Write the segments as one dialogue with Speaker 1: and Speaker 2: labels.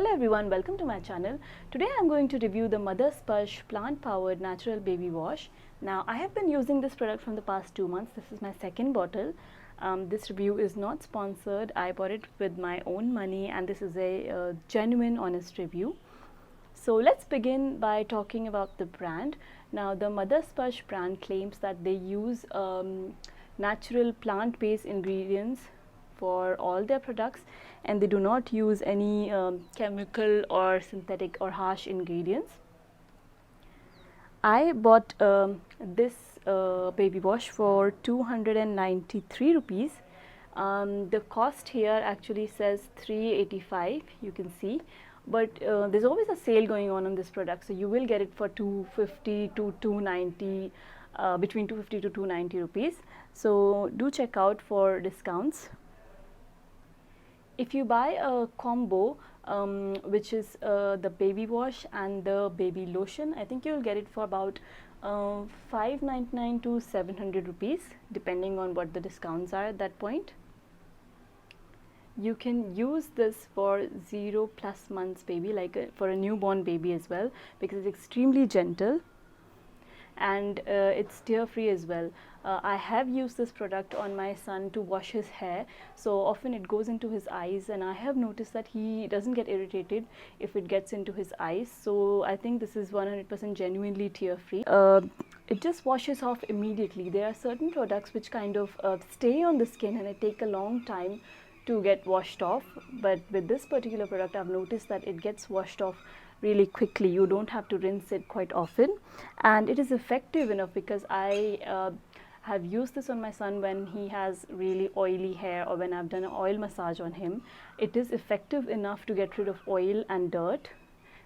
Speaker 1: Hello everyone, welcome to my channel. Today I am going to review the Mother Sparsh Plant Powered Natural Baby Wash. Now I have been using this product from the past 2 months. This is my second bottle. This review is not sponsored. I bought it with my own money and this is a genuine honest review. So let's begin by talking about the brand. Now the Mother Sparsh brand claims that they use natural plant-based ingredients for all their products, and they do not use any chemical or synthetic or harsh ingredients. I bought this baby wash for 293 rupees. The cost here actually says 385, you can see, but there's always a sale going on this product, so you will get it for 250 to 290, between 250 to 290 rupees. So do check out for discounts. If you buy a combo, which is the baby wash and the baby lotion, I think you'll get it for about 599 to 700 rupees, depending on what the discounts are at that point. You can use this for 0+ months baby, like for a newborn baby as well, because it's extremely gentle and it's tear free as well. I have used this product on my son to wash his hair, so often it goes into his eyes, and I have noticed that he doesn't get irritated if it gets into his eyes. So I think this is 100% genuinely tear free. It just washes off immediately. There are certain products which kind of stay on the skin and it take a long time to get washed off, but with this particular product I've noticed that it gets washed off really quickly. You don't have to rinse it quite often, and it is effective enough because I have used this on my son when he has really oily hair or when I've done an oil massage on him. It is effective enough to get rid of oil and dirt,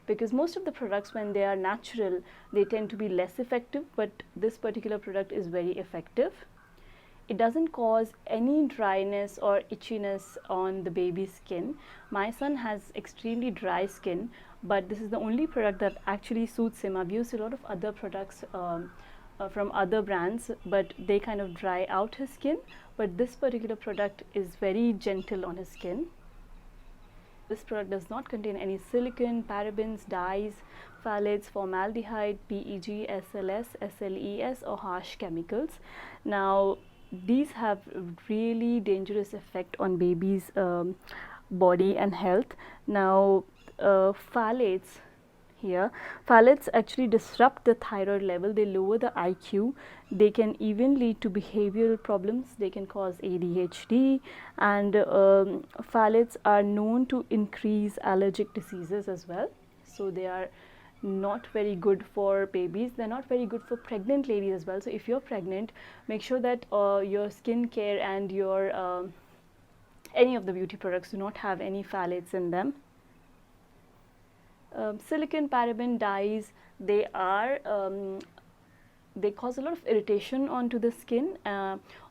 Speaker 1: because most of the products, when they are natural, they tend to be less effective, but this particular product is very effective. It doesn't cause any dryness or itchiness on the baby's skin. My son has extremely dry skin, but this is the only product that actually suits him. I've used a lot of other products from other brands, but they kind of dry out his skin, but this particular product is very gentle on his skin. This product does not contain any silicone, parabens, dyes, phthalates, formaldehyde, PEG, SLS, SLES or harsh chemicals. Now these have really dangerous effect on baby's body and health. Now phthalates actually disrupt the thyroid level. They lower the IQ. They can even lead to behavioral problems. They can cause ADHD, and phthalates are known to increase allergic diseases as well. So they are not very good for babies. They're not very good for pregnant ladies as well. So if you're pregnant, make sure that your skin care and your any of the beauty products do not have any phthalates in them. Silicone, paraben, dyes, they cause a lot of irritation onto the skin.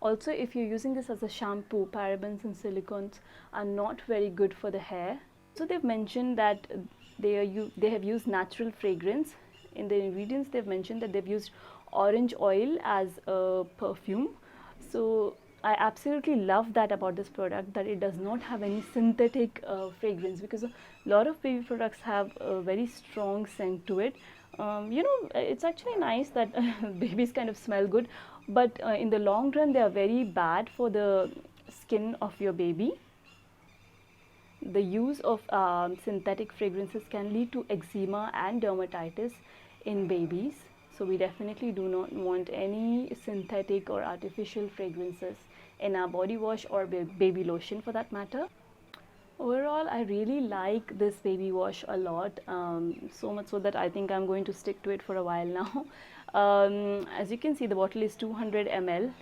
Speaker 1: Also, if you're using this as a shampoo, parabens and silicones are not very good for the hair. So they've mentioned that they have used natural fragrance. In the ingredients, they've mentioned that they've used orange oil as a perfume. So I absolutely love that about this product, that it does not have any synthetic fragrance, because a lot of baby products have a very strong scent to it. You know, it's actually nice that babies kind of smell good, but in the long run they are very bad for the skin of your baby. The use of synthetic fragrances can lead to eczema and dermatitis in babies. So we definitely do not want any synthetic or artificial fragrances in our body wash or baby lotion for that matter. Overall, I really like this baby wash a lot, so much so that I think I'm going to stick to it for a while now. As you can see, the bottle is 200 ml.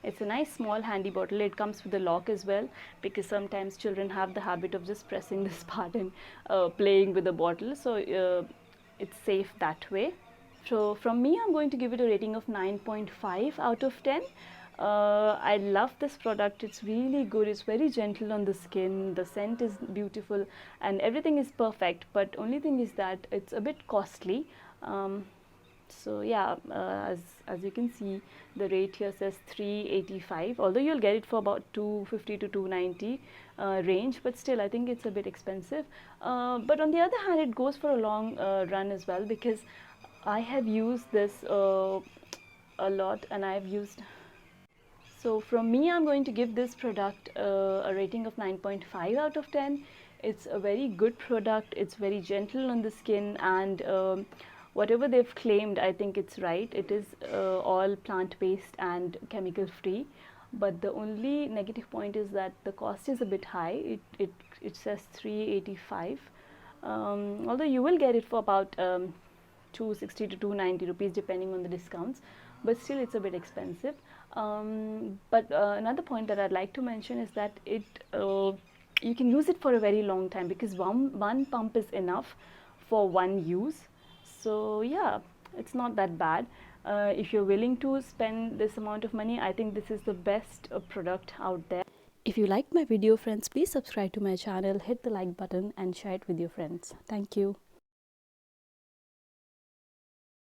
Speaker 1: It's a nice small handy bottle. It comes with a lock as well, because sometimes children have the habit of just pressing this part and playing with the bottle, so it's safe that way. So from me, I'm going to give it a rating of 9.5 out of 10. I love this product. It's really good. It's very gentle on the skin. The scent is beautiful and everything is perfect, but only thing is that it's a bit costly. So yeah, as you can see, the rate here says 385, although you'll get it for about 250 to 290 range, but still I think it's a bit expensive. But on the other hand, it goes for a long run as well, because I have used this a lot, and I've used. So from me, I'm going to give this product a rating of 9.5 out of 10. It's a very good product. It's very gentle on the skin, and whatever they've claimed, I think it's right. It is all plant-based and chemical-free. But the only negative point is that the cost is a bit high. It says 385. Although you will get it for about 260 to 290 rupees depending on the discounts, but still it's a bit expensive. But another point that I'd like to mention is that you can use it for a very long time, because one pump is enough for one use. So yeah, it's not that bad. If you're willing to spend this amount of money, I think this is the best product out there. If you liked my video, friends, please subscribe to my channel, hit the like button and share it with your friends. Thank you.